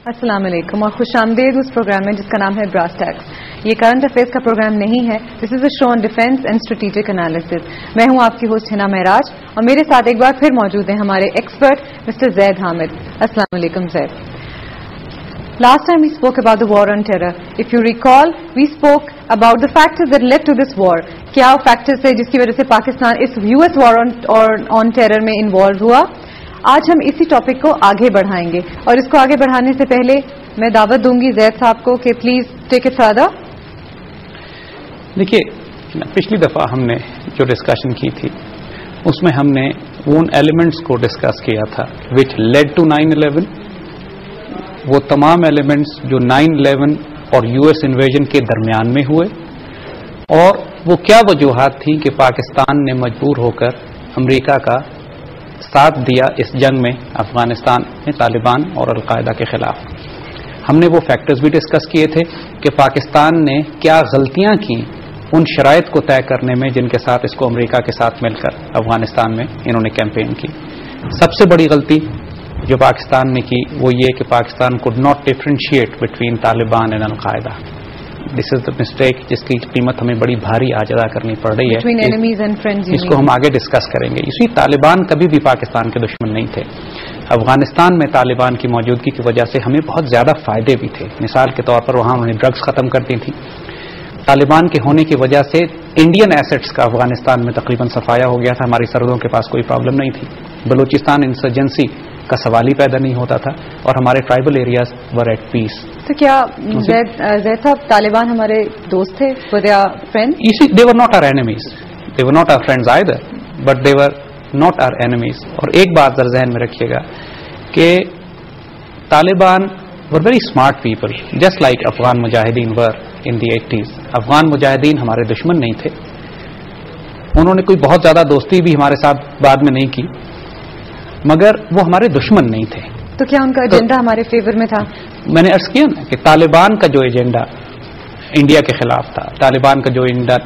السلام علیکم اور خوش آمدید اس پروگرام میں جس کا نام ہے براس ٹیکس. یہ کرنٹ افیئرس کا پروگرام نہیں ہے. This is a show on defence and strategic analysis. میں ہوں آپ کی ہوسٹ حنا معراج اور میرے ساتھ ایک بار پھر موجود ہیں ہمارے ایکسپرٹ مسٹر زید حامد. السلام علیکم زید. Last time we spoke about the war on terror. If you recall, we spoke about the factors that led to this war. کیا فیکٹرز تھے جس کی وجہ سے پاکستان اس US war on terror میں انوالو ہوا. آج ہم اسی ٹاپک کو آگے بڑھائیں گے اور اس کو آگے بڑھانے سے پہلے میں دعوت دوں گی زید صاحب کو کہ پلیز ٹیک اٹ فردر. دیکھیے پچھلی دفعہ ہم نے جو ڈسکشن کی تھی اس میں ہم نے ان ایلیمنٹس کو ڈسکس کیا تھا وچ لیڈ ٹو 9/11. وہ تمام ایلیمنٹس جو 9/11 اور US انویژن کے درمیان میں ہوئے اور وہ کیا وجوہات تھیں کہ پاکستان نے مجبور ہو کر امریکہ کا ساتھ دیا اس جنگ میں افغانستان میں طالبان اور القاعدہ کے خلاف. ہم نے وہ فیکٹرز بھی ڈسکس کیے تھے کہ پاکستان نے کیا غلطیاں کی ان شرائط کو طے کرنے میں جن کے ساتھ اس کو امریکہ کے ساتھ مل کر افغانستان میں انہوں نے کیمپین کی. سب سے بڑی غلطی جو پاکستان نے کی وہ یہ کہ Pakistan could not differentiate between Taliban and al Qaeda. This is the mistake جس کی قیمت ہمیں بڑی بھاری آج ادا کرنی پڑ رہی ہے. اس کو ہم آگے ڈسکس کریں گے. اسی طالبان کبھی بھی پاکستان کے دشمن نہیں تھے. افغانستان میں طالبان کی موجودگی کی وجہ سے ہمیں بہت زیادہ فائدے بھی تھے. مثال کے طور پر وہاں انہوں نے ڈرگس ختم کر دی تھی. طالبان کے ہونے کی وجہ سے انڈین ایسٹس کا افغانستان میں تقریباً صفایا ہو گیا تھا. ہماری سرحدوں کے پاس کوئی پرابلم نہیں تھی. بلوچستان انسرجنسی کا سوال ہی پیدا نہیں ہوتا تھا اور ہمارے tribal areas were at peace. تو کیا زید صاحب طالبان ہمارے دوست تھے؟ they were not our enemies. They were not our friends either, but they were not our enemies. اور ایک بات ذرا ذہن میں رکھیے گا کہ Taliban were very smart people, just like Afghan مجاہدین were in the 80s. Afghan مجاہدین ہمارے دشمن نہیں تھے. انہوں نے کوئی بہت زیادہ دوستی بھی ہمارے ساتھ بعد میں نہیں کی مگر وہ ہمارے دشمن نہیں تھے. تو کیا ان کا ایجنڈا ہمارے فیور میں تھا؟ میں نے عرض کیا نا کہ طالبان کا جو ایجنڈا انڈیا کے خلاف تھا, طالبان کا جو ایجنڈا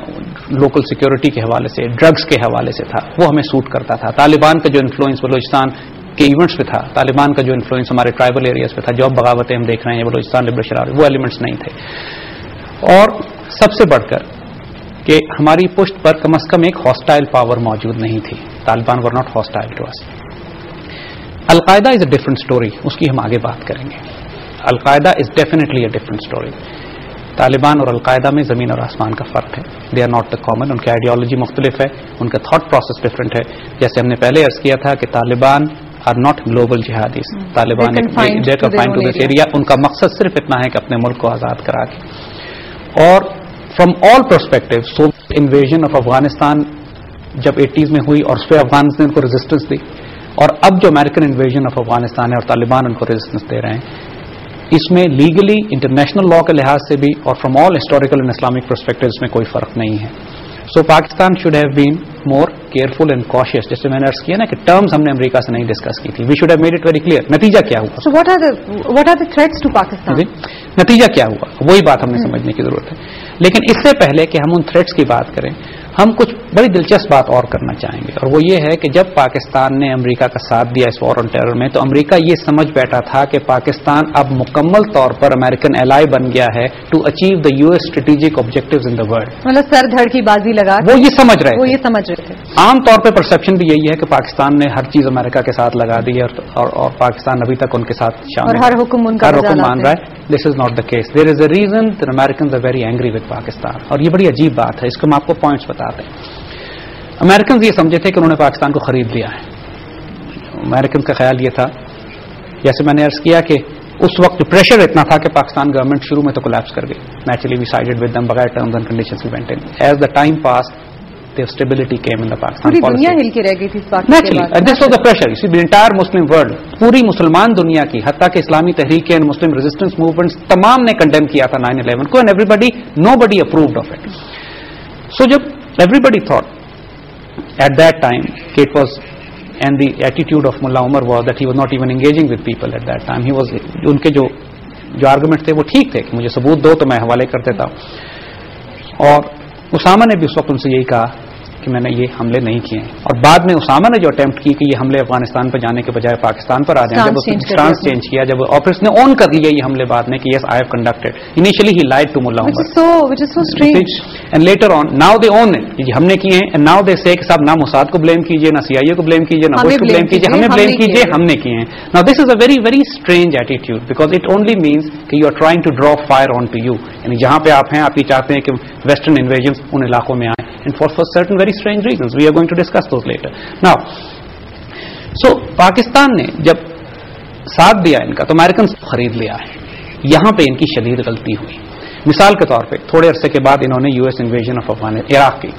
لوکل سیکیورٹی کے حوالے سے, ڈرگس کے حوالے سے تھا, وہ ہمیں سوٹ کرتا تھا. طالبان کا جو انفلوئنس بلوچستان کے ایونٹس پہ تھا, طالبان کا جو انفلوئنس ہمارے ٹرائبل ایریاز پہ تھا, جو اب بغاوتیں ہم دیکھ رہے ہیں بلوچستان لبریشن, وہ ایلیمنٹس نہیں تھے. اور سب سے بڑھ کر کہ ہماری پشت پر کم از کم ایک ہاسٹائل پاور موجود نہیں تھی. Taliban were not hostile to us. Al Qaeda is a different story, اس کی ہم آگے بات کریں گے. Al Qaeda is definitely a different story. Taliban اور القاعدہ میں زمین اور آسمان کا فرق ہے. They are not the common. ان کی آئیڈیالوجی مختلف ہے, ان کا تھاٹ پروسیس ڈفرنٹ ہے. جیسے ہم نے پہلے عرض کیا تھا کہ Taliban are not global jihadis. Taliban area, ان کا مقصد صرف اتنا ہے کہ اپنے ملک کو آزاد کرا کے. اور from all perspective so invasion of Afghanistan جب 80s میں ہوئی اور اس پہ افغانستان کو ریزسٹنس دی, اور اب جو امریکن انویژن آف افغانستان ہے اور طالبان ان کو ریزسٹنس دے رہے ہیں, اس میں لیگلی انٹرنیشنل لا کے لحاظ سے بھی اور from all historical and Islamic perspective اس میں کوئی فرق نہیں ہے. So Pakistan should have been more careful and cautious. جیسے میں نے عرض کیا نا کہ ٹرمز ہم نے امریکہ سے نہیں ڈسکس کی تھی. We should have made it very clear. نتیجہ کیا ہوا؟ So what are the threats to Pakistan? نتیجہ کیا ہوا وہی بات ہمیں سمجھنے کی ضرورت ہے. لیکن اس سے پہلے کہ ہم ان تھریٹس کی بات کریں, ہم کچھ بڑی دلچسپ بات اور کرنا چاہیں گے, اور وہ یہ ہے کہ جب پاکستان نے امریکہ کا ساتھ دیا اس وار آن ٹیرر میں, تو امریکہ یہ سمجھ بیٹھا تھا کہ پاکستان اب مکمل طور پر امریکن ایلائی بن گیا ہے to achieve the US strategic objectives in the world. مطلب سر دھڑ کی بازی لگا وہ یہ سمجھ رہے تھے. عام طور پہ پرسپشن بھی یہی ہے کہ پاکستان نے ہر چیز امریکہ کے ساتھ لگا دی اور پاکستان ابھی تک ان کے ساتھ شامل اور ہر حکم مان رہا ہے. This is not the case. There is a reason that Americans are very angry with Pakistan. اور یہ بڑی عجیب بات ہے, اس کو ہم آپ کو پوائنٹس بتاتے ہیں. امریکنز یہ سمجھے تھے کہ انہوں نے پاکستان کو خرید لیا ہے. امریکنز کا خیال یہ تھا, جیسے میں نے عرض کیا کہ اس وقت پریشر اتنا تھا کہ پاکستان گورنمنٹ شروع میں تو کولیپس کر گئی. Naturally we sided with them بغیر terms and conditions we maintain. As the time pass the stability came in the Pakistan policy. دنیا ہل کے رہ گئی تھی naturally, and this was the pressure. You see, the entire Muslim world, پوری مسلمان دنیا کی, حتیٰ کہ اسلامی تحریک and Muslim resistance movements تمام نے کنڈیم کیا تھا 9/11 کو, and nobody approved of it. So جب everybody thought at that time it was, and the attitude of Mullah Umar was that he was not even engaging with people at that time. He was, ان کے جو arguments تھے وہ ٹھیک تھے کہ مجھے ثبوت دو تو میں حوالے کر دیتا ہوں. اور اسامہ نے بھی اس وقت ان سے یہی کہا کہ میں نے یہ حملے نہیں کیے ہیں. اور بعد میں اسامہ نے جو اٹیمپٹ کی کہ یہ حملے افغانستان پر جانے کے بجائے پاکستان پر آ جائیں, جب اس نے اسٹانس چینج کیا, جب اور اس نے اون کر لیا یہ حملے بعد میں کہ yes I have conducted. Initially he lied to Mullah Omar and later on now they own it, ہم نے کیے ہیں. اینڈ ناؤ دے سے کہ صاحب نہ موساد کو بلیم کیجیے, نہ CIA کو بلیم کیجیے, نہ بش کو بلیم کیجیے, ہمیں بلیم کیجیے, ہم نے کیے ہیں. Now this is a very very strange attitude because it only means کہ you are trying to draw fire on to you, یعنی جہاں پہ آپ ہیں آپ یہ چاہتے ہیں کہ ویسٹرن انویژنز ان علاقوں میں آئیں. And for certain very strange reasons we are going to discuss those later. Now so Pakistan نے جب ساتھ دیا ان کا تو امریکنز خرید لیا ہے. یہاں پہ ان کی شدید غلطی ہوئی. مثال کے طور پہ تھوڑے عرصے کے بعد انہوں نے US انویژن آف عراق کی.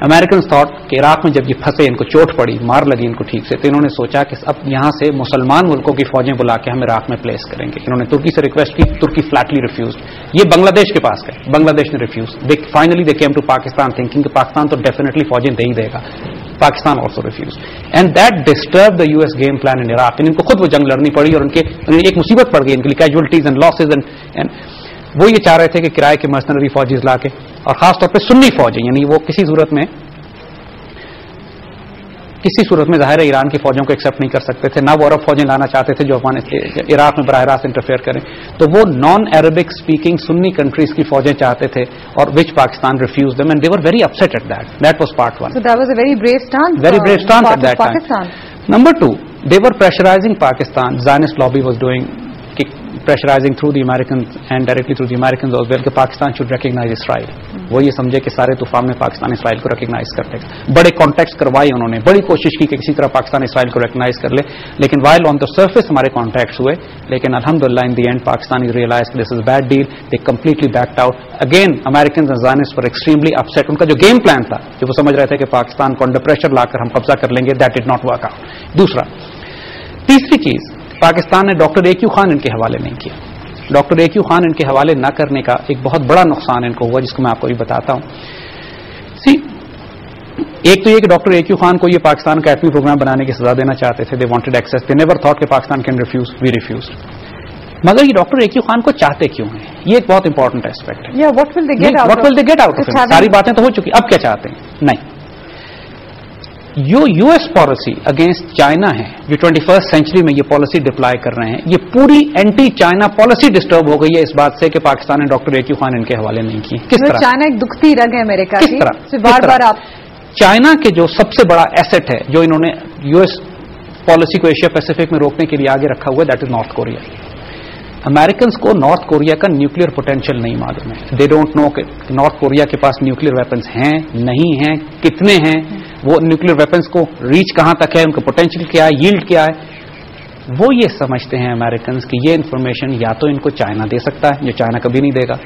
امریکنز تھاٹ کہ عراق میں جب یہ پھنسے, ان کو چوٹ پڑی, مار لگی ان کو ٹھیک سے, تو انہوں نے سوچا کہ اب یہاں سے مسلمان ملکوں کی فوجیں بلا کے ہم عراق میں پلیس کریں گے. انہوں نے ترکی سے ریکویسٹ کی, ترکی فلیٹلی ریفیوزڈ. یہ بنگلہ دیش کے پاس گئے, بنگلہ دیش نے refuse. Finally they came to Pakistan thinking کہ پاکستان تو ڈیفینیٹلی فوجیں دے ہی دے گا. Pakistan also refuse and that disturb the US game plan in Iraq. ان کو خود وہ جنگ لڑنی پڑی اور ان کے ایک مصیبت پڑ گئی ان کے لیے, کیجولٹیز اینڈ لاسز. اینڈ وہ یہ چاہ رہے تھے کہ کرائے کے مرسنری فوجیز لا کے, اور خاص طور پہ سنی فوجیں, یعنی وہ کسی صورت میں ظاہر ہے ایران کی فوجوں کو ایکسپٹ نہیں کر سکتے تھے, نہ وہ عرب فوجیں لانا چاہتے تھے جو عراق میں براہ راست انٹرفیئر کریں. تو وہ non Arabic speaking Sunni countries کی فوجیں چاہتے تھے, اور which Pakistan refuse them and they were very upset at that. That was part one. So that was a very brave stance. Very brave stance at that Pakistan. time. Number two, they were pressurizing Pakistan. Zionist lobby was doing pressurizing through the Americans and directly through the Americans as well کہ Pakistan should recognize Israel. وہ یہ سمجھے کہ سارے طوفان میں پاکستان اسرائیل کو recognise کر دے گا. بڑے کانٹیکٹس کروائے انہوں نے, بڑی کوشش کی کہ کسی طرح پاکستان اسرائیل کو ریکگنائز کر لے, لیکن وائل آن دا سرفیس ہمارے کانٹیکٹس ہوئے, لیکن الحمدللہ in the end Pakistani realize this is bad deal. They completely backed out. Again Americans and Zionists were extremely upset. ان کا جو گیم پلان تھا, جو وہ سمجھ رہے تھے کہ پاکستان کو انڈر پریشر لا کر ہم قبضہ کر لیں گے, that did not work out. دوسرا, تیسری چیز, پاکستان نے ڈاکٹر AQ خان ان کے حوالے نہیں کیا. ڈاکٹر AQ خان ان کے حوالے نہ کرنے کا ایک بہت بڑا نقصان ان کو ہوا, جس کو میں آپ کو بھی بتاتا ہوں. ایک تو یہ کہ ڈاکٹر AQ خان کو یہ پاکستان کا ایٹمی پروگرام بنانے کی سزا دینا چاہتے تھے. They wanted access, they never thought کہ Pakistan can refuse, we refuse. مگر یہ ڈاکٹر AQ خان کو چاہتے کیوں ہیں, یہ ایک بہت امپورٹنٹ ایسپیکٹ ہے. What will they get out of it? ساری باتیں تو ہو چکی, اب کیا چاہتے ہیں. نہیں, جو US پالیسی اگینسٹ چائنا ہے, جو 21st سینچری میں یہ پالیسی ڈپلائی کر رہے ہیں, یہ پوری اینٹی چائنا پالیسی ڈسٹرب ہو گئی ہے اس بات سے کہ پاکستان نے ڈاکٹر AQ خان ان کے حوالے نہیں کی. کس طرح چائنا ایک دکھتی رگ ہے امریکہ کی, بار بار آپ چائنا کے جو سب سے بڑا ایسٹ ہے جو انہوں نے US پالیسی کو ایشیا پیسیفک میں روکنے کے لیے آگے رکھا ہوا ہے, that is north Korea. Americans کو نارتھ کوریا کا نیوکلیر پوٹینشیل نہیں معلوم ہے. دے ڈونٹ نو کہ نارتھ کوریا کے پاس نیوکلیر ویپنز ہیں, نہیں ہیں, کتنے ہیں, وہ نیوکلیر ویپنز کو ریچ کہاں تک ہے, ان کا پوٹینشیل کیا ہے, ییلڈ کیا ہے. وہ یہ سمجھتے ہیں امریکنز کہ یہ انفارمیشن یا تو ان کو چائنا دے سکتا ہے, جو چائنا کبھی نہیں دے گا.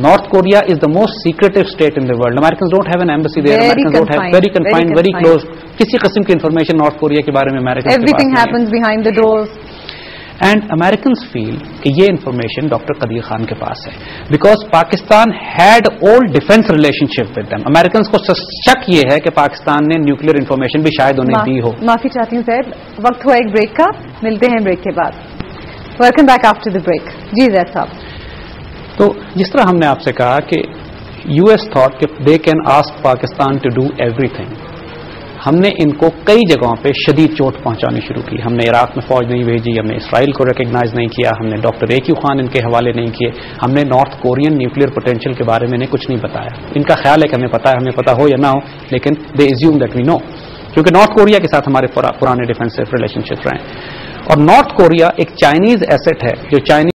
North Korea is the most secretive state in the world. Americans don't have an embassy there, Americans don't have, very confined, very close. کسی قسم کی انفارمیشن نارتھ کوریا کے بارے میں امریکنز کے پاس نہیں ہے. Everything happens behind the doors. And Americans feel کہ یہ انفارمیشن ڈاکٹر قدیر خان کے پاس ہے, because Pakistan had old defence relationship with them. Americans کو شک یہ ہے کہ پاکستان نے نیوکلیر انفارمیشن بھی شاید انہیں دی ہو. معافی چاہتی ہوں صاحب, وقت ہوا ایک بریک کا, ملتے ہیں بریک کے بعد. Welcome back after the break. جی زید صاحب. تو جس طرح ہم نے آپ سے کہا کہ US تھاٹ کہ they can ask Pakistan to do ایوری تھنگ, ہم نے ان کو کئی جگہوں پہ شدید چوٹ پہنچانی شروع کی. ہم نے عراق میں فوج نہیں بھیجی, ہم نے اسرائیل کو ریکگنائز نہیں کیا, ہم نے ڈاکٹر AQ خان ان کے حوالے نہیں کیے, ہم نے نارتھ کورین نیوکلیر پوٹینشیل کے بارے میں کچھ نہیں بتایا. ان کا خیال ہے کہ ہمیں پتا ہے, ہمیں پتا ہو یا نہ ہو, لیکن دے ایزیوم دیٹ وی نو, کیونکہ نارتھ کوریا کے ساتھ ہمارے پرانے ڈیفینسو ریلیشن شپ رہے ہیں. اور نارتھ کوریا ایک چائنیز ایسٹ ہے جو چائنیز